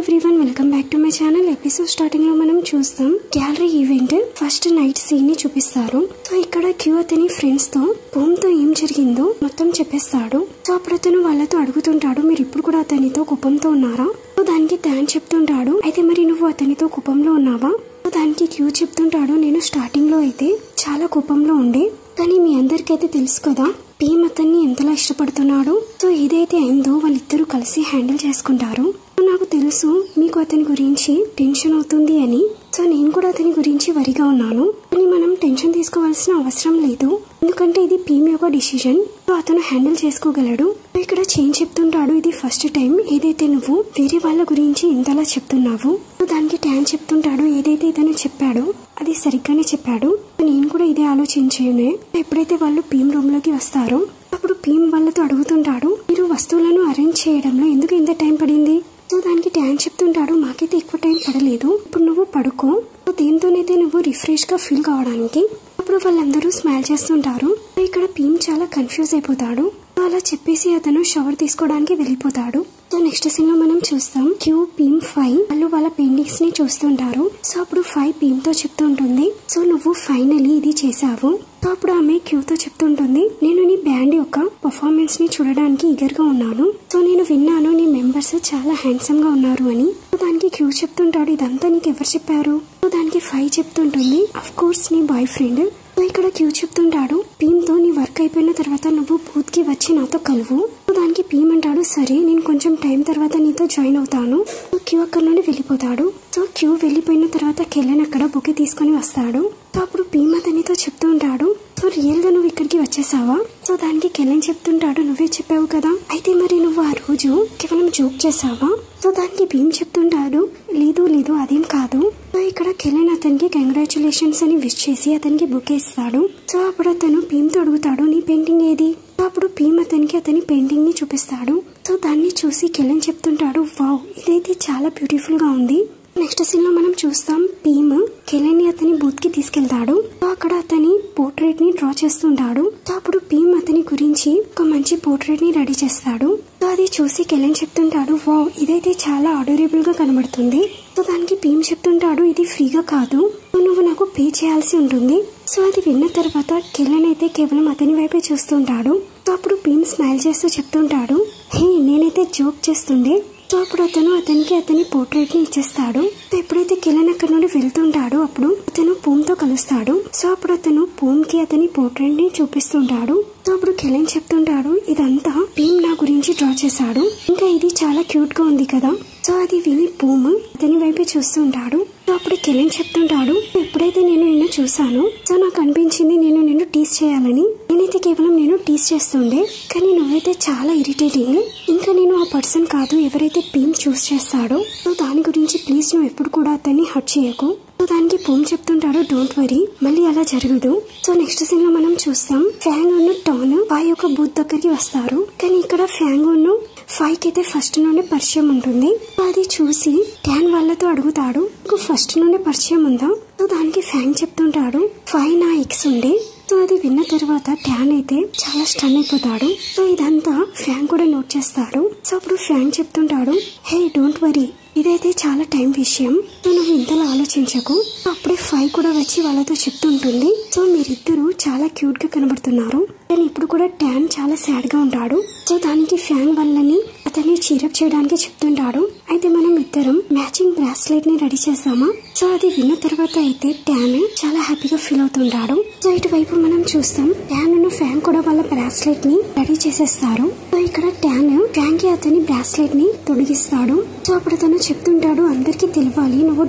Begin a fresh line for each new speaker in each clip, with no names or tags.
Everyone, welcome back to my channel. Episode starting లో మనం చూస్తాం gallery event first night scene ని చూపిస్తారు. సో ఇక్కడ క్యూ అతని ఫ్రెండ్స్ తో పూమ్ తో ఏం జరిగిందో మొత్తం చెప్పేస్తాడు. సో అప్పుడు అతను వాళ్ళతో అడుగుతుంటాడు, మీరు ఇప్పుడు కూడా అతనితో కోపంతో ఉన్నారా? సో దానికి థ్యాంక్స్ చెప్తుంటాడు, అయితే మరి నువ్వు అతనితో కోపంలో ఉన్నావా? సో దానికి క్యూ చెప్తుంటాడు, నేను స్టార్టింగ్ లో అయితే చాలా కోపంలో ఉండే, కానీ మీ అందరికైతే తెలుసు కదా భీమ్ అతన్ని ఎంతలా ఇష్టపడుతున్నాడు. సో ఏదైతే అయిందో వాళ్ళిద్దరూ కలిసి హ్యాండిల్ చేసుకుంటారు. నాకు తెలుసు మీకు అతని గురించి టెన్షన్ అవుతుంది అని, సో నేను కూడా అతని గురించి వరిగా ఉన్నాను, కానీ మనం టెన్షన్ తీసుకోవాల్సిన అవసరం లేదు, ఎందుకంటే ఇది భీమ్ యొక్క డిసిజన్. సో అతను హ్యాండిల్ చేసుకోగలడు. ఇక్కడ చేంజ్ చెప్తుంటాడు, ఇది ఫస్ట్ టైం ఏదైతే నువ్వు వేరే వాళ్ళ గురించి ఇంతలా చెప్తున్నావు. సో దానికి ట్యాన్ చెప్తుంటాడు, ఏదైతే ఇతను చెప్పాడో అది సరిగ్గానే చెప్పాడు, నేను కూడా ఇదే ఆలోచించాను. ఎప్పుడైతే వాళ్ళు భీమ్ రూమ్ లోకి వస్తారో అప్పుడు భీమ్ వాళ్ళతో అడుగుతుంటాడు, మీరు వస్తువులను అరేంజ్ చేయడంలో ఎందుకు ఇంత టైం పడింది? సో దానికి ట్యాన్ చెప్తుంటాడు, మాకైతే ఎక్కువ టైం పడలేదు, ఇప్పుడు నువ్వు పడుకో, సో దీంతోనైతే నువ్వు రిఫ్రెష్ గా ఫీల్ కావడానికి. అప్పుడు వాళ్ళందరూ స్మైల్ చేస్తుంటారు. ఇక్కడ భీమ్ చాలా కన్ఫ్యూజ్ అయిపోతాడు. అలా చెప్పేసి అతను షవర్ తీసుకోవడానికి వెళ్ళిపోతాడు. సో నెక్స్ట్ సీన్ లో మనం చూస్తాం క్యూ, భీమ్, ఫై వాళ్ళు వాళ్ళ పెయింటింగ్స్ ని చూస్తుంటారు. సో అప్పుడు ఫై భీమ్ తో చెప్తుంటుంది, సో నువ్వు ఫైనలీ ఇది చేసావు. సో అప్పుడు ఆమె క్యూతో చెప్తుంటుంది, నేను నీ బ్యాండ్ యొక్క పర్ఫార్మెన్స్ ని చూడడానికి ఈగర్ గా ఉన్నాను. సో నేను విన్నాను నీ మెంబర్స్ చాలా హ్యాండ్సమ్ గా ఉన్నారు అని. సో దానికి క్యూ చెప్తుంటాడు, ఇదంతా నీకు ఎవరు చెప్పారు? సో దానికి ఫై చెప్తుంటుంది, అఫ్ కోర్స్ నీ బాయ్ ఫ్రెండ్. సో ఇక్కడ క్యూ చెప్తుంటాడు, భీమ్ తో నీ వర్క్ అయిపోయిన తర్వాత నువ్వు బూత్ కి వచ్చి నాతో కలువు. సో దానికి భీమ్ అంటాడు, సరే నేను కొంచెం టైం తర్వాత నీతో జాయిన్ అవుతాను. సో క్యూ అక్కడ నుండి వెళ్ళిపోతాడు. సో క్యూ వెళ్ళిపోయిన తర్వాత కెల్లెన్ అక్కడ బుకే తీసుకుని వస్తాడు. సో అప్పుడు భీమ్ అతనితో చెప్తూ ఉంటాడు, సో రియల్ గా నువ్వు ఇక్కడికి వచ్చేసావా? సో దానికి కెల్లెన్ చెప్తుంటాడు, నువ్వే చెప్పావు కదా, అయితే మరి నువ్వు ఆ రోజు కేవలం జోక్ చేసావా? సో దానికి భీమ్ చెప్తుంటాడు, లేదు లేదు అదేం కాదు. సో ఇక్కడ కెల్లెన్ అతనికి కంగ్రాచులేషన్స్ అని విష్ చేసి అతనికి బుకే ఇస్తాడు. సో అప్పుడు అతను భీమ్ తో అడుగుతాడు, నీ పెయింటింగ్ ఏది? అప్పుడు భీమ్ అతనికి అతని పెయింటింగ్ ని చూపిస్తాడు. సో దాన్ని చూసి కెల్లెన్ చెప్తుంటాడు, వావ్ ఇదైతే చాలా బ్యూటిఫుల్ గా ఉంది. నెక్స్ట్ సీన్ లో మనం చూస్తాం భీమ్ కెల్లెన్ ని అతని బూత్ కి తీసుకెళ్తాడు. సో అక్కడ అతని పోర్ట్రేట్ ని డ్రా చేస్తుంటాడు. సో అప్పుడు భీమ్ అతని గురించి ఒక మంచి పోర్ట్రేట్ ని రెడీ చేస్తాడు. సో అది చూసి కెల్లెన్ చెప్తుంటాడు, వావ్ ఇదైతే చాలా అడోరబుల్ గా కనబడుతుంది. సో దానికి భీమ్ చెప్తుంటాడు, ఇది ఫ్రీగా కాదు, నువ్వు నాకు పే చేయాల్సి ఉంటుంది. సో అది విన్న తర్వాత కెల్లెన్ అయితే కేవలం అతని వైపే చూస్తుంటాడు. సో అప్పుడు భీమ్ స్మైల్ చేస్తూ చెప్తుంటాడు, హే నేనైతే జోక్ చేస్తుండే. సో అప్పుడు అతను అతనికి అతని పోర్ట్రేట్ ని ఇచ్చేస్తాడు. ఎప్పుడైతే కెల్లెన్ అక్కడ నుండి వెళ్తుంటాడో అప్పుడు అతను పూమ్ తో కలుస్తాడు. సో అప్పుడు అతను పూమ్ కి అతని పోర్ట్రేట్ ని చూపిస్తుంటాడు. సో అప్పుడు కెల్లెన్ చెప్తుంటాడు, ఇదంతా భీమ్ నా గురించి డ్రా చేశాడు, ఇంకా ఇది చాలా క్యూట్ గా ఉంది కదా. సో అది విని పూమ్ అతని వైపే చూస్తుంటాడు. సో అప్పుడు కెల్లెన్ చెప్తుంటాడు, ఎప్పుడైతే నేను నిన్ను చూసాను సో నాకు అనిపించింది నేను నిన్ను టీస్ చేయాలని. నేనైతే కేవలం నేను టీస్ చేస్తుండే, కానీ నువ్వైతే చాలా ఇరిటేటింగ్. ఇంకా నేను ఆ పర్సన్ కాదు ఎవరైతే భీమ్ చూస్ చేస్తాడో. సో దాని గురించి ప్లీజ్ నువ్వు ఎప్పుడు కూడా అతన్ని హర్ట్ చేయకు. సో దానికి పూమ్ చెప్తుంటాడు, డోంట్ వరీ మళ్ళీ అలా జరగదు. సో నెక్స్ట్ సీన్ లో మనం చూస్తాం ఫ్యాంగ్ ఉన్న టాన్ ఫై యొక్క బూత్ దగ్గరికి వస్తారు. కానీ ఇక్కడ ఫ్యాంగ్ ఉన్న ఫై కి అయితే ఫస్ట్ నుండి పరిచయం ఉంటుంది. అది చూసి ట్యాన్ వాళ్ళతో అడుగుతాడు, నీకు ఫస్ట్ నుండి పరిచయం ఉందా? సో దానికి ఫ్యాంగ్ చెప్తుంటాడు, ఫై నా ఎక్స్ ఉండే. సో అది విన్న తర్వాత ట్యాన్ అయితే చాలా స్టన్ అయిపోతాడు. సో ఇదంతా ఫ్యాంగ్ కూడా నోట్ చేస్తాడు. సో అప్పుడు ఫ్యాంగ్ చెప్తుంటాడు, హే డోంట్ వరీ ఇదైతే చాలా టైం విషయం, సో నువ్వు ఇంతలా ఆలోచించకు. అప్పుడే ఫై కూడా వచ్చి వాళ్ళతో చెప్తుంటుంది, సో మీరిద్దరు చాలా క్యూట్ గా కనబడుతున్నారు, కానీ ఇప్పుడు కూడా ట్యాన్ చాలా సాడ్ గా ఉంటాడు. సో దానికి ఫ్యాంగ్ వాళ్ళని అతన్ని చీరప్ చేయడానికి చెప్తుంటాడు, అయితే మనం ఇద్దరం మ్యాచింగ్ బ్రాస్లెట్ ని రెడీ చేస్తామా? సో అది విన్న తర్వాత అయితే ట్యాన్ చాలా హ్యాపీగా ఫీల్ అవుతుంటాడు. సో ఇటువైపు మనం చూస్తాం ట్యాన్ ఫ్యాంగ్ కూడా వాళ్ళ బ్రాస్లెట్ ని రెడీ చేసేస్తారు. సో ఇక్కడ ట్యాన్ ఫ్యాంగ్ కి అతని బ్రాస్లెట్ ని తొలగిస్తాడు. సో అప్పుడు తను చెప్తుంటాడు, అందరికి తెలియాలి నువ్వు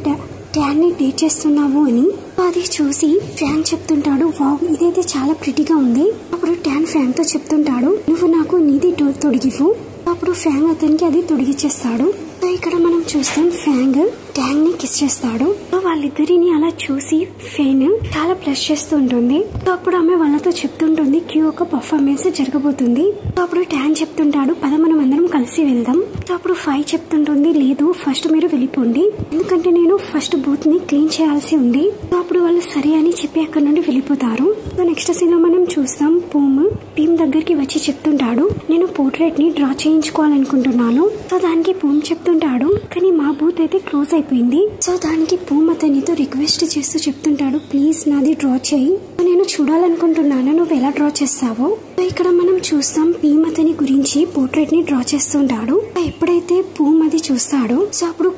ట్యాన్ ని డేట్ చేస్తున్నావు అని. అది చూసి ఫ్యాంగ్ చెప్తుంటాడు, వావ్ ఇదైతే చాలా ప్రిటీగా ఉంది. అప్పుడు ట్యాన్ ఫ్యాంగ్ తో చెప్తుంటాడు, నువ్వు నాకు నీది తొడిగివు. అప్పుడు ఫ్యాంగ్ అతనికి అది తొడిగిచ్చేస్తాడు. సో ఇక్కడ మనం చూస్తాం ఫ్యాంగ్ ట్యాంగ్ ని కిస్ చేస్తాడు. వాళ్ళిద్దరిని అలా చూసి ఫేన్ చాలా ప్లస్ చేస్తూ ఉంటుంది. సో అప్పుడు ఆమె వాళ్ళతో చెప్తుంటుంది, క్యూ ఒక పర్ఫార్మెన్స్ జరగబోతుంది. సో అప్పుడు ట్యాన్ చెప్తుంటాడు, పద మనం అందరం కలిసి వెళ్దాం. సో అప్పుడు ఫై చెప్తుంటుంది, లేదు ఫస్ట్ మీరు వెళ్ళిపోండి, ఎందుకంటే నేను ఫస్ట్ బూత్ ని క్లీన్ చేయాల్సి ఉంది. సో అప్పుడు వాళ్ళు సరే అని చెప్పి అక్కడ నుండి వెళ్ళిపోతారు. సో నెక్స్ట్ సీన్ లో మనం చూస్తాం పూమ్ భీమ్ దగ్గరికి వచ్చి చెప్తుంటాడు, నేను పోర్ట్రేట్ ని డ్రా చేయించుకోవాలనుకుంటున్నాను. సో దానికి పూమ్ చెప్తుంటాడు, కానీ మా బూత్ అయితే క్లోజ్ అయిపోయింది. సో దానికి పూమ్ అతనితో రిక్వెస్ట్ చేస్తూ చెప్తుంటాడు, ప్లీజ్ నాది డ్రా చేయి, నేను చూడాలనుకుంటున్నాను నువ్వు ఎలా డ్రా చేస్తావో. ఇక్కడ మనం చూస్తాం భీమ్ అతని గురించి పోర్ట్రేట్ ని డ్రా చేస్తుంటాడు. ఎప్పుడైతే పూమ్ అది చూస్తాడో సో అప్పుడు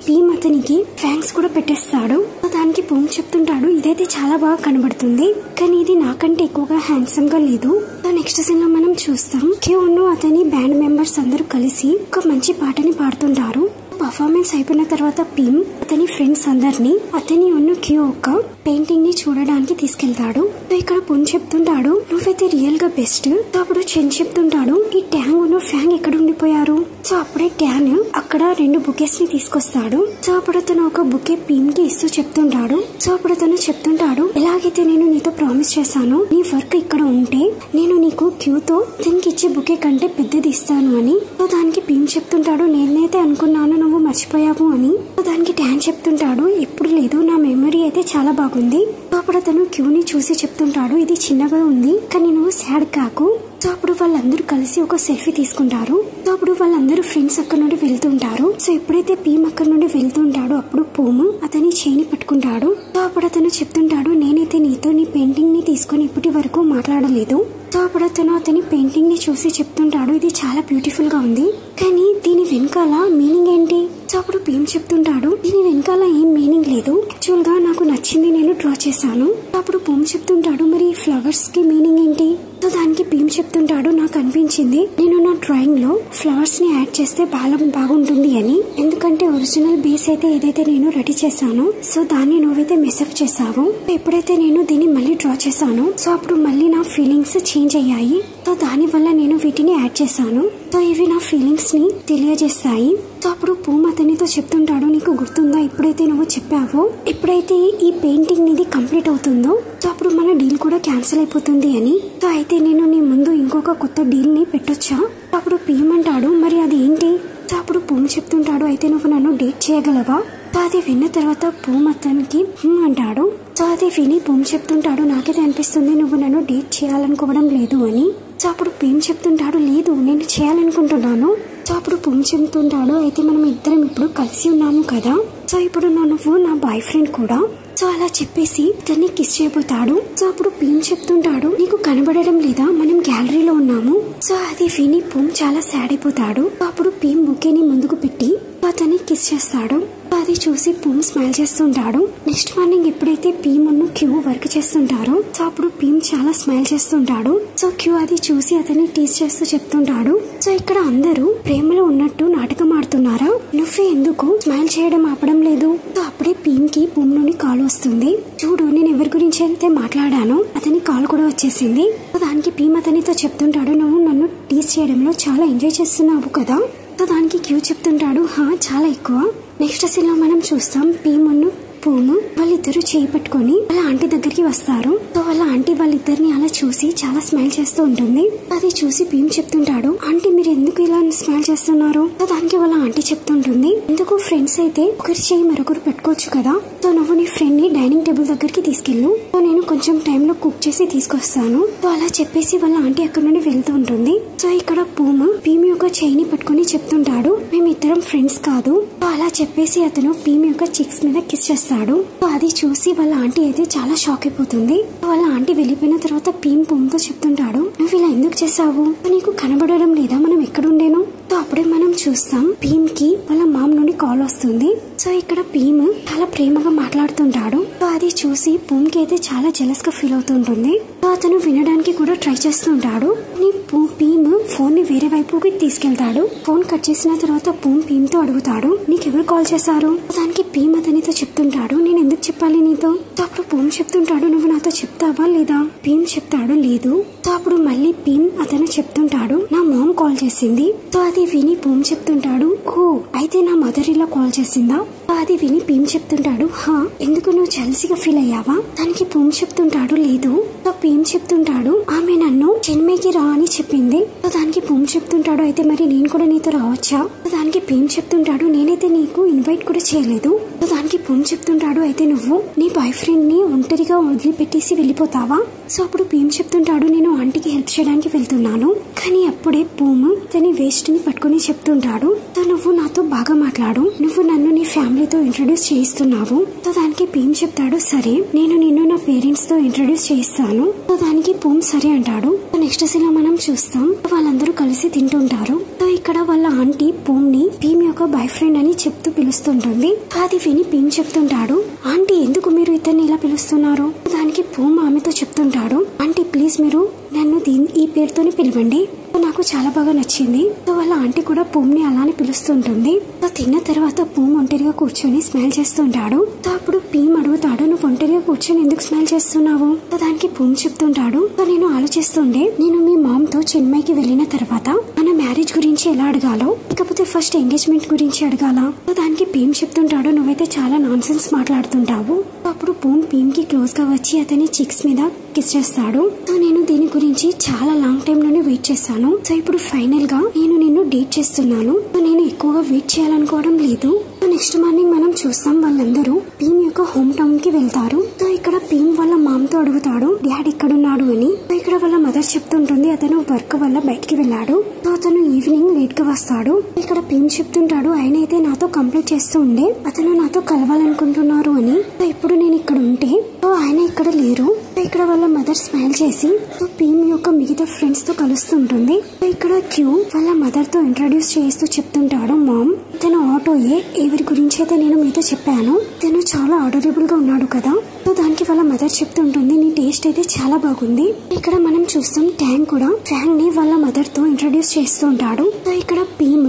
భీమ్ అతనికి ఫ్యాంక్స్ కూడా పెట్టేస్తాడు. దానికి పూమ్ చెప్తుంటాడు, ఇదైతే చాలా బాగా కనబడుతుంది కానీ ఇది నాకంటే ఎక్కువగా హ్యాండ్సమ్ గా లేదు. నెక్స్ట్ సీన్ లో మనం చూస్తాం క్యూను అతని బ్యాండ్ మెంబర్స్ అందరూ కలిసి ఒక మంచి పాటని పాడుతుంటారు. పర్ఫార్మెన్స్ అయిపోయిన తర్వాత భీమ్ అతని ఫ్రెండ్స్ అందరినీ అతని ఉన్న క్యూ ఒక పెయింటింగ్ ని చూడడానికి తీసుకెళ్తాడు. ఇక్కడ పున్ చెప్తుంటాడు, నువ్వైతే రియల్ గా బెస్ట్. అప్పుడు చెన్ చెప్తుంటాడు, ఈ ట్యాంగ్ ఉన్న ఫ్యాంగ్ ఎక్కడ ఉండిపోయారు. సో అప్పుడే ట్యాన్ అక్కడ 2 బుకేస్ ని తీసుకొస్తాడు. సో అప్పుడు అతను ఒక బుకే భీమ్ కి ఇస్తూ చెప్తుంటాడు. సో అప్పుడు అతను చెప్తుంటాడు, ఎలాగైతే నేను నీతో ప్రామిస్ చేశాను నీ వర్క్ ఇక్కడ ఉంటే నేను నీకు క్యూతో దీనికి ఇచ్చే బుకే కంటే పెద్దది ఇస్తాను అని. సో దానికి భీమ్ చెప్తుంటాడు, నేనైతే అనుకున్నాను నువ్వు మర్చిపోయావు అని. దానికి ట్యాన్ చెప్తుంటాడు, ఎప్పుడు లేదు, నా మెమరీ అయితే చాలా బాగుంది. అప్పుడు అతను క్యూని చూసి చెప్తుంటాడు, ఇది చిన్నగా ఉంది కానీ నువ్వు సాడ్ కాకు. సో అప్పుడు వాళ్ళందరూ కలిసి ఒక సెల్ఫీ తీసుకుంటారు. సో అప్పుడు వాళ్ళందరూ ఫ్రెండ్స్ అక్కడ నుండి వెళ్తుంటారు. సో ఎప్పుడైతే భీమ్ అక్కడ నుండి వెళ్తుంటాడో అప్పుడు పూమ్ అతని చేయిని పట్టుకుంటాడు. సో అప్పుడు అతను చెప్తుంటాడు, నేనైతే నీతో నీ పెయింటింగ్ ని తీసుకొని ఇప్పటి వరకు మాట్లాడలేదు. సో అప్పుడు అతను అతని పెయింటింగ్ ని చూసి చెప్తుంటాడు, ఇది చాలా బ్యూటిఫుల్ గా ఉంది కానీ దీని వెనకాల మీనింగ్ ఏంటి. సో అప్పుడు భీమ్ చెప్తుంటాడు, దీని వెనకాల ఏం మీనింగ్ లేదు, యాక్చువల్ గా నాకు నచ్చింది నేను డ్రా చేశాను. అప్పుడు భీమ్ చెప్తుంటాడు, మరి ఫ్లవర్స్ కి మీనింగ్ ఏంటి. సో దానికి భీమ్ చెప్తుంటాడు, నాకు అనిపించింది నేను నా డ్రాయింగ్ లో ఫ్లవర్స్ ని యాడ్ చేస్తే బాగుంటుంది అని. ఎందుకంటే ఒరిజినల్ బేస్ అయితే ఏదైతే నేను రెడీ చేశాను సో దాన్ని నువ్వైతే మెసప్ చేసావు. ఎప్పుడైతే నేను దీన్ని మళ్ళీ డ్రా చేశాను సో అప్పుడు మళ్ళీ నా ఫీలింగ్స్ చేంజ్ అయ్యాయి. సో దాని వల్ల నేను వీటిని యాడ్ చేశాను. సో ఇవి నా ఫీలింగ్స్ ని తెలియజేస్తాయి. సో అప్పుడు పూమ్ అతనితో చెప్తుంటాడు, నీకు గుర్తుందా ఎప్పుడైతే నువ్వు చెప్పావో ఎప్పుడైతే ఈ పెయింటింగ్ నీది కంప్లీట్ అవుతుందో సో అప్పుడు మన డీల్ కూడా క్యాన్సిల్ అయిపోతుంది అని. సో అయితే నేను నీ ముందు ఇంకొక కొత్త డీల్ ని పెట్టొచ్చా. అప్పుడు భీమ్ అంటాడు, మరి అది ఏంటి. సో అప్పుడు పూమ్ చెప్తుంటాడు, అయితే నువ్వు నన్ను డేట్ చేయగలవా. సో అది విన్న తర్వాత పూమ్ అతనికి అంటాడు. సో అది విని పూమ్ చెప్తుంటాడు, నాకైతే అనిపిస్తుంది నువ్వు నన్ను డేట్ చేయాలనుకోవడం లేదు అని. సో అప్పుడు భీమ్ చెప్తుంటాడు, లేదు నేను చేయాలనుకుంటున్నాను. సో అప్పుడు పూమ్ చెప్తుంటాడు, అయితే మనం ఇద్దరం ఇప్పుడు కలిసి ఉన్నాము కదా, సో ఇప్పుడు నువ్వు నా బాయ్ ఫ్రెండ్ కూడా. సో అలా చెప్పేసి తన్ని కిస్ చేయబోతాడు. సో అప్పుడు భీమ్ చెప్తుంటాడు, నీకు కనబడడం లేదా మనం గ్యాలరీలో ఉన్నాము. సో అది విని పూమ్ చాలా సాడ్ అయిపోతాడు. అప్పుడు భీమ్ బుకేని ముందుకు పెట్టి అతన్ని కిస్ చేస్తాడు. అది చూసి పూమ్ స్మైల్ చేస్తుంటాడు. నెక్స్ట్ మార్నింగ్ ఎప్పుడైతే భీమ్ క్యూ వర్క్ చేస్తుంటారో సో అప్పుడు భీమ్ చాలా స్మైల్ చేస్తుంటాడు. సో క్యూ అది చూసి అతన్ని టీస్ చేస్తూ చెప్తుంటాడు, సో ఇక్కడ అందరూ ప్రేమలో ఉన్నట్టు నాటకం ఆడుతున్నారా, నువ్వే ఎందుకు స్మైల్ చేయడం ఆపడం లేదు. సో అప్పుడే భీమ్ కి పూమ్ నుండి కాల్ వస్తుంది. చూడు నేను ఎవరి గురించి అయితే మాట్లాడానో అతని కాల్ కూడా వచ్చేసింది. దానికి భీమ్ అతనితో చెప్తుంటాడు, నువ్వు నన్ను టీస్ చేయడంలో చాలా ఎంజాయ్ చేస్తున్నావు కదా. సో దానికి క్యూ చెప్తుంటాడు, హా చాలా ఎక్కువ. నెక్స్ట్ సీన్ లో మనం చూస్తాం భీమ్ పూమ్ వాళ్ళిద్దరు చేయి పట్టుకొని వాళ్ళ ఆంటీ దగ్గరికి వస్తారు. సో వాళ్ళ ఆంటీ వాళ్ళిద్దరిని అలా చూసి చాలా స్మైల్ చేస్తూ ఉంటుంది. అది చూసి భీమ్ చెప్తుంటాడు, ఆంటీ మీరు ఎందుకు ఇలా స్మైల్ చేస్తున్నారు. సో దానికి వాళ్ళ ఆంటీ చెప్తుంటుంది, ఎందుకు ఫ్రెండ్స్ అయితే ఒకరి చేయి మరొకరు పెట్టుకోవచ్చు కదా. సో నువ్వు నీ ఫ్రెండ్ ని డైనింగ్ టేబుల్ దగ్గరికి తీసుకెళ్ళు, సో నేను కొంచెం టైం లో కుక్ చేసి తీసుకొస్తాను. సో అలా చెప్పేసి వాళ్ళ ఆంటీ అక్కడ నుండి వెళ్తూ ఉంటుంది. సో ఇక్కడ భీమ్ యొక్క చేయిని పట్టుకుని చెప్తుంటాడు, మేమిద్దరం ఫ్రెండ్స్ కాదు. సో అలా చెప్పేసి అతను భీమ్ యొక్క చిక్స్ మీద కిస్ చేస్తాడు. అది చూసి వాళ్ళ ఆంటీ అయితే చాలా షాక్ అయిపోతుంది. వాళ్ళ ఆంటీ వెళ్ళిపోయిన తర్వాత భీమ్ పూమ్ తో చెప్తుంటాడు, నువ్వు ఇలా ఎందుకు చేసావు, నీకు కనబడడం లేదా మనం ఎక్కడుండేను. సో అప్పుడే మనం చూస్తాం భీమ్ కి వాళ్ళ మామ్ నుండి కాల్ వస్తుంది. సో ఇక్కడ భీమ్ చాలా ప్రేమగా మాట్లాడుతుంటాడు. సో అది చూసి పూమ్ కి అయితే చాలా జెలస్ గా ఫీల్ అవుతుంటుంది. సో అతను వినడానికి కూడా ట్రై చేస్తుంటాడు. భీమ్ ఫోన్ ని వేరే వైపుకి తీసుకెళ్తాడు. ఫోన్ కట్ చేసిన తర్వాత భీమ్ తో అడుగుతాడు, నీకెవరు కాల్ చేశారు. దానికి భీమ్ అతనితో చెప్తుంటాడు, నేను ఎందుకు చెప్పాలి నీతో. అప్పుడు భీమ్ చెప్తుంటాడు, నువ్వు నాతో చెప్తావా లేదా. భీమ్ చెప్తాడు, లేదు. సో అప్పుడు మళ్ళీ భీమ్ అతను చెప్తుంటాడు, నా మామ్ కాల్ చేసింది. సో అది విని భీమ్ చెప్తుంటాడు, ఓ అయితే నా మదర్ ఇలా కాల్ చేసిందా. అది విని భీమ్ చెప్తుంటాడు, హా ఎందుకు నువ్వు జెలసీగా ఫీల్ అయ్యావా. దానికి భీమ్ చెప్తుంటాడు, లేదు. సో భీమ్ చెప్తుంటాడు, ఆమె నన్ను చెన్నైకి రా అని చెప్పింది. సో దానికి భీమ్ చెప్తుంటాడు, అయితే మరి నేను కూడా నీతో రావచ్చా. దానికి భీమ్ చెప్తుంటాడు, నేనైతే నీకు ఇన్వైట్ కూడా చేయలేదు. సో దానికి దానికి భూమి చెప్తుంటాడు, అయితే నువ్వు నీ బాయ్ ఫ్రెండ్ ని ఒంటరిగా వదిలిపెట్టేసి వెళ్ళిపోతావా? సో అప్పుడు భీమ్ చెప్తుంటాడు, నేను ఆంటీకి హెల్ప్ చేయడానికి వెళ్తున్నాను. కానీ అప్పుడే భూమి తన వేస్ట్ ని పట్టుకుని చెప్తుంటాడు, సో నువ్వు నాతో బాగా మాట్లాడు, నువ్వు నన్ను నీ ఫ్యామిలీతో ఇంట్రొడ్యూస్ చేయిస్తున్నావు. సో దానికి భీమ్ చెప్తాడు, సరే నేను నిన్ను నా పేరెంట్స్ తో ఇంట్రొడ్యూస్ చేయిస్తాను. సో దానికి భూమి సరే అంటాడు. నెక్స్ట్ సీన్ లో మనం చూస్తాం, వాళ్ళందరూ కలిసి తింటుంటారు. సో ఇక్కడ వాళ్ళ ఆంటీ భూమిని భీమ్ యొక్క బాయ్ ఫ్రెండ్ అని చెప్తూ పిలుస్తుంటుంది. అది విని భీమ్ చెప్తుంటాడు, ఆంటీ ఎందుకు మీరు ఇతన్ని ఇలా పిలుస్తున్నారు? దానికి భూమి ఆమెతో చెప్తుంటాడు, ఆంటీ ప్లీజ్ మీరు నన్ను ఈ పేరుతోనే పిలవండి, నాకు చాలా బాగా నచ్చింది. సో వాళ్ళ ఆంటీ కూడా భూమిని అలానే పిలుస్తుంటుంది. సో తిన్న తర్వాత భూమి ఒంటరిగా కూర్చొని స్మైల్ చేస్తుంటాడు. సో అప్పుడు భీమ్ అడుగుతాడు, నువ్వు ఒంటరిగా కూర్చొని ఎందుకు స్మైల్ చేస్తున్నావు? సో దానికి భూమి చెప్తుంటాడు, సో నేను ఆలోచిస్తుండే, నేను మీ మామ్ తో చెన్నైకి వెళ్ళిన తర్వాత మన మ్యారేజ్ గురించి ఎలా అడగాలో, లేకపోతే ఫస్ట్ ఎంగేజ్మెంట్ గురించి అడగాలా? సో దానికి భీమ్ చెప్తుంటాడు, నువ్వైతే చాలా నాన్ సెన్స్ మాట్లాడుతుంటావు. అప్పుడు భీమ్ కి క్లోజ్ గా వచ్చి అతని చిక్స్ మీద కిస్ చేస్తాడు. సో నేను దీని గురించి చాలా లాంగ్ టైం నుండి వెయిట్ చేశాను. సో ఇప్పుడు ఫైనల్ గా నేను నిన్ను డేట్ చేస్తున్నాను. సో నేను ఎక్కువగా వెయిట్ చేయాలనుకోవడం లేదు. సో నెక్స్ట్ మార్నింగ్ మనం చూస్తాం, వాళ్ళందరూ భీమ్ యొక్క హోమ్ టౌన్ కి వెళ్తారు. సో ఇక్కడ భీమ్ వాళ్ళ మామ్ తో అడుగుతాడు, డాడ్ ఎక్కడున్నాడు అని. సో ఇక్కడ వాళ్ళ మదర్ చెప్తుంటుంది, అతను వర్క్ వల్ల బయటికి వెళ్ళాడు. సో అతను ఈవినింగ్ లేట్ గా వస్తాడు. ఇక్కడ భీమ్ చెప్తుంటాడు, ఆయన అయితే నాతో కంప్లీట్ చేస్తూ ఉండే, అతను నాతో కలవాలనుకుంటున్నారు అని. సో ఇప్పుడు నేను ఇక్కడ ఉంటే సో ఆయన ఇక్కడ లేరు. ఇక్కడ వాళ్ళ మదర్ స్మైల్ చేసి భీమ్ యొక్క మిగతా ఫ్రెండ్స్ తో కలుస్తుంటుంది. ఇక్కడ క్యూ వాళ్ళ మదర్ తో ఇంట్రడ్యూస్ చేస్తూ చెప్తుంటాడు, మామ్ తన ఆటోయే ఎవరి గురించి అయితే నేను మీతో చెప్పాను, తను చాలా ఆర్డరబుల్ గా ఉన్నాడు కదా. సో దానికి వాళ్ళ మదర్ చెప్తుంటుంది, నీ టేస్ట్ అయితే చాలా బాగుంది. ఇక్కడ మనం చూస్తాం ట్యాంక్ కూడా ఫ్రాంక్ ని వాళ్ళ మదర్ తో ఇంట్రడ్యూస్ చేస్తుంటాడు. సో ఇక్కడ భీమ్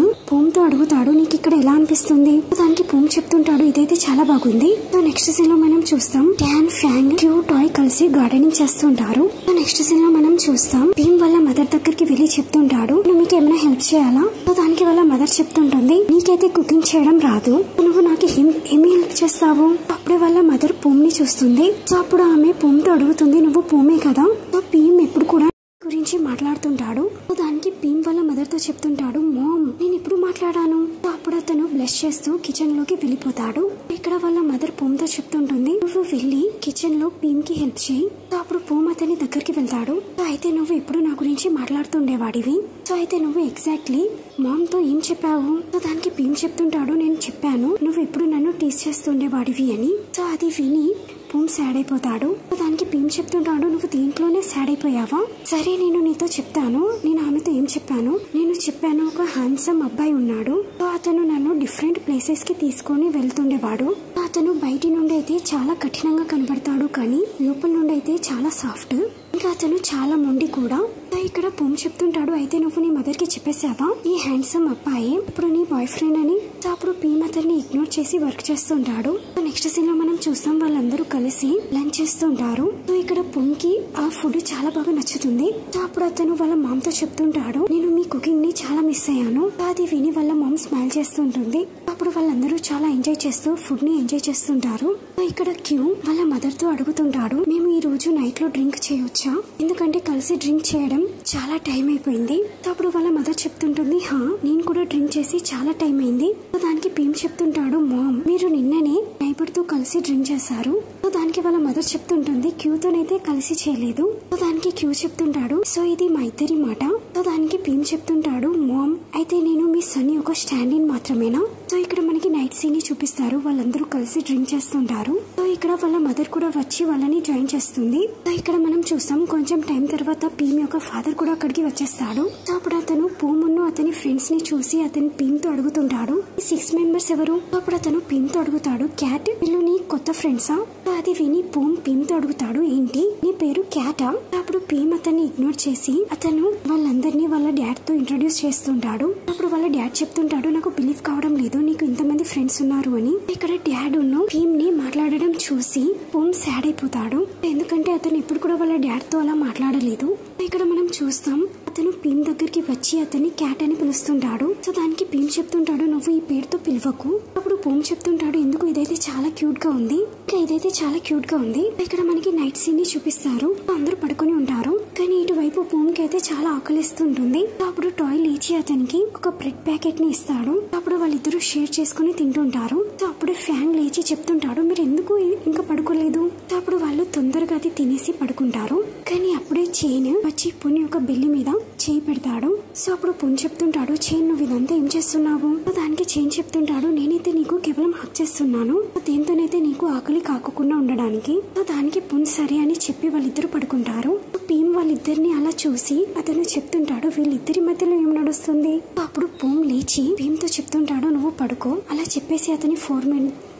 తో అడుగుతాడు, నీకు ఇక్కడ ఎలా అనిపిస్తుంది? దానికి భూమి చెప్తుంటాడు, ఇదైతే చాలా బాగుంది. సో నెక్స్ట్ సీన్ లో మనం చూస్తాం, ట్యాన్ ఫ్రాంక్ క్యూ టాయ్ కలిసి గార్డెనింగ్ చేస్తుంటారు. సో నెక్స్ట్ సీన్ లో మనం చూస్తాం, భీమ్ వాళ్ళ మదర్ దగ్గరికి వెళ్లి చెప్తుంటాడు, నువ్వు మీకు ఏమైనా హెల్ప్ చేయాలా? సో దానికి వాళ్ళ మదర్ చెప్తుంటుంది, నీకైతే కుకింగ్ చేయడం రాదు, నువ్వు నాకు ఏమి హెల్ప్ చేస్తావు? అప్పుడే వాళ్ళ మదర్ భూమిని చూస్తుంది. సో అప్పుడు ఆమె భూమితో అడుగుతుంది, నువ్వు భూమే కదా? సో భీమ్ ఎప్పుడు కూడా గురించి మాట్లాడుతుంటాడు. దానికి భీమ్ వాళ్ళ మదర్ తో చెప్తుంటాడు, మామ్ నేను ఇప్పుడు మాట్లాడాను. అప్పుడు అతను బ్లెస్ చేస్తూ కిచెన్ లోకి వెళ్ళిపోతాడు. ఇక్కడ వాళ్ళ మదర్ భూమ్ తో చెప్తుంటుంది, నువ్వు వెళ్ళి కిచెన్ లో భీమ్ కి హెల్ప్ చేయి. అప్పుడు భూమ్ అతని దగ్గరికి వెళ్తాడు. అయితే నువ్వు ఎప్పుడు నా గురించి మాట్లాడుతుండేవాడివి, సో అయితే నువ్వు ఎగ్జాక్ట్లీ మామ్ తో ఏం చెప్పావు? సో దానికి భీమ్ చెప్తుంటాడు, నేను చెప్పాను నువ్వు ఎప్పుడు నన్ను టీస్ చేస్తుండేవాడివి అని. సో అది విని భూమ్ సాడ్ అయిపోతాడు. దానికి భీమ్ చెప్తుంటాడు, నువ్వు దీంట్లోనే సాడ్ అయిపోయావా? సరే నేను నీతో చెప్తాను, నేను ఆమెతో ఏం చెప్పాను, నేను చెప్పాను ఒక హ్యాండ్సమ్ అబ్బాయి ఉన్నాడు. అతను నన్ను డిఫరెంట్ ప్లేసెస్ కి తీసుకొని వెళ్తుండేవాడు. అతను బయటి నుండి అయితే చాలా కఠినంగా కనబడతాడు, కానీ లోపల నుండి అయితే చాలా సాఫ్ట్. ఇంకా అతను చాలా మొండి కూడా. ఇక్కడ భూమి చెప్తుంటాడు, అయితే నువ్వు నీ మదర్ కి చెప్పేసావా ఈ హ్యాండ్సమ్ అబ్బాయి ఇప్పుడు నీ బాయ్ ఫ్రెండ్ అని? అప్పుడు భీమ్ అతన్ని ఇగ్నోర్ చేసి వర్క్ చేస్తుంటాడు. నెక్స్ట్ సీన్ లో మనం చూస్తాం, వాళ్ళందరూ కలిసి లంచ్ చేస్తుంటారు. ఇక్కడ భూమికి ఆ ఫుడ్ చాలా బాగా నచ్చుతుంది. అప్పుడు అతను వాళ్ళ మామ్ తో చెప్తుంటాడు, నేను మీ కుకింగ్ ని చాలా మిస్ అయ్యాను. అది విని వాళ్ళ మామ్ స్మైల్ చేస్తుంటుంది. అప్పుడు వాళ్ళందరూ చాలా ఎంజాయ్ చేస్తూ ఫుడ్ ని ఎంజాయ్ చేస్తుంటారు. ఇక్కడ క్యూ వాళ్ళ మదర్ తో అడుగుతుంటాడు, మేము ఈ రోజు నైట్ లో డ్రింక్ చేయొచ్చా? ఎందుకంటే కలిసి డ్రింక్ చేయడం చాలా టైం అయిపోయింది. అప్పుడు వాళ్ళ మదర్ చెప్తుంటుంది, హా నేను కూడా డ్రింక్ చేసి చాలా టైం అయింది. దానికి భీమ్ చెప్తుంటాడు, మామ్ మీరు నిన్ననే నైబర్ తో కలిసి డ్రింక్ చేశారు. దానికి వాళ్ళ మదర్ చెప్తుంటుంది, క్యూతోనైతే కలిసి చేయలేదు. దానికి క్యూ చెప్తుంటాడు, సో ఇది మా ఇద్దరి మాట. దానికి భీమ్ చెప్తుంటాడు, మామ్ అయితే నేను మీ సన్నీ ఒక స్టాండ్ ఇన్ మాత్రమేనా? సో ఇక్కడ మనకి నైట్ సీన్ ని చూపిస్తారు, వాళ్ళందరూ కలిసి డ్రింక్ చేస్తుంటారు. సో ఇక్కడ వాళ్ళ మదర్ కూడా వచ్చి వాళ్ళని జాయిన్ చేస్తుంది. సో ఇక్కడ మనం చూస్తాం, కొంచెం టైం తర్వాత భీమ్ యొక్క ఫాదర్ కూడా అక్కడికి వచ్చేస్తాడు. సో అప్పుడు అతను భూమును అతని ఫ్రెండ్స్ ని చూసి అతని భీమ్ తో అడుగుతుంటాడు, 6 మెంబర్స్ ఎవరు? అప్పుడు అతను భీమ్ తో అడుగుతాడు, క్యాట్ వీళ్ళు నీ కొత్త ఫ్రెండ్సా? అది విని భీమ్ తో అడుగుతాడు, ఏంటి నీ పేరు క్యాటా? అప్పుడు భీమ్ అతన్ని ఇగ్నోర్ చేసి అతను వాళ్ళందరినీ వాళ్ళ డాడ్ తో ఇంట్రడ్యూస్ చేస్తుంటాడు. అప్పుడు వాళ్ళ డాడ్ చెప్తుంటాడు, నాకు బిలీవ్ కావడం లేదు నీకు ఇంతమంది ఫ్రెండ్స్ ఉన్నారు అని. ఇక్కడ డాడ్ భీమ్ ని మాట్లాడడం చూసి భూమ్ సాడ్ అయిపోతాడు, ఎందుకంటే అతను ఇప్పుడు కూడా వాళ్ళ డాడ్ తో అలా మాట్లాడలేదు. ఇక్కడ మనం చూస్తాం, అతను భీమ్ దగ్గరికి వచ్చి అతన్ని క్యాట్ అని పిలుస్తుంటాడు. సో దానికి భీమ్ చెప్తుంటాడు, నువ్వు ఈ పేరుతో పిలవకు. అప్పుడు భూమ్ చెప్తుంటాడు, ఎందుకు ఇదైతే చాలా క్యూట్ గా ఉంది, ఇంకా ఇదైతే చాలా క్యూట్ గా ఉంది. ఇక్కడ మనకి నైట్ సీన్ ని చూపిస్తారు. అందరూ పడుకొని ఉంటారు. కానీ ఇటువైపు పూమ్కి అయితే చాలా ఆకలిస్తుంటుంది. అప్పుడు టాయ్ లేచి అతనికి ఒక బ్రెడ్ ప్యాకెట్ ని ఇస్తాడు. అప్పుడు వాళ్ళిద్దరూ షేర్ చేసుకుని తింటుంటారు. అప్పుడు ఫ్యాన్ లేచి చెప్తుంటాడు, మీరు ఎందుకు ఇంకా పడుకోలేదు? అప్పుడు వాళ్ళు తొందరగా అది తినేసి పడుకుంటారు. కానీ అప్పుడే చైన్ వచ్చి పున్ యొక్క బెల్లి మీద చేయి పెడతాడు. సో అప్పుడు పున్ చెప్తుంటాడు, చైన్ నువ్వు ఇదంతా ఏం చేస్తున్నావు? దానికి చైన్ చెప్తుంటాడు, నేనైతే నీకు కేవలం హక్ చేస్తున్నాను, దేంతోనైతే నీకు ఆకలి కాకుండా ఉండడానికి. దానికి పున్ సరే అని చెప్పి వాళ్ళిద్దరు పడుకుంటారు. భీమ్ వాళ్ళిద్దరిని అలా చూసి అతను చెప్తుంటాడు, వీళ్ళిద్దరి మధ్యలో ఏం నడుస్తుంది? అప్పుడు పూమ్ లేచి భీమ్ తో చెప్తుంటాడు, నువ్వు పడుకో. అలా చెప్పేసి అతని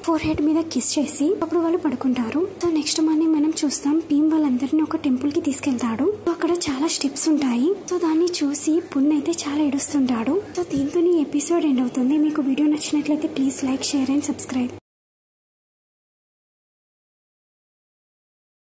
ఫోర్ హెడ్ మీద కిస్ చేసి అప్పుడు వాళ్ళు పడుకుంటారు. సో నెక్స్ట్ మార్నింగ్ మనం చూస్తాం, భీమ్ వాళ్ళందరినీ ఒక టెంపుల్ కి తీసుకెళ్తాడు. అక్కడ చాలా స్టెప్స్ ఉంటాయి. సో దాన్ని చూసి పున్ అయితే చాలా ఏడుస్తుంటాడు. సో దీంతో ఈ ఎపిసోడ్ ఎండ్ అవుతుంది. మీకు వీడియో నచ్చినట్లయితే please like, share and subscribe.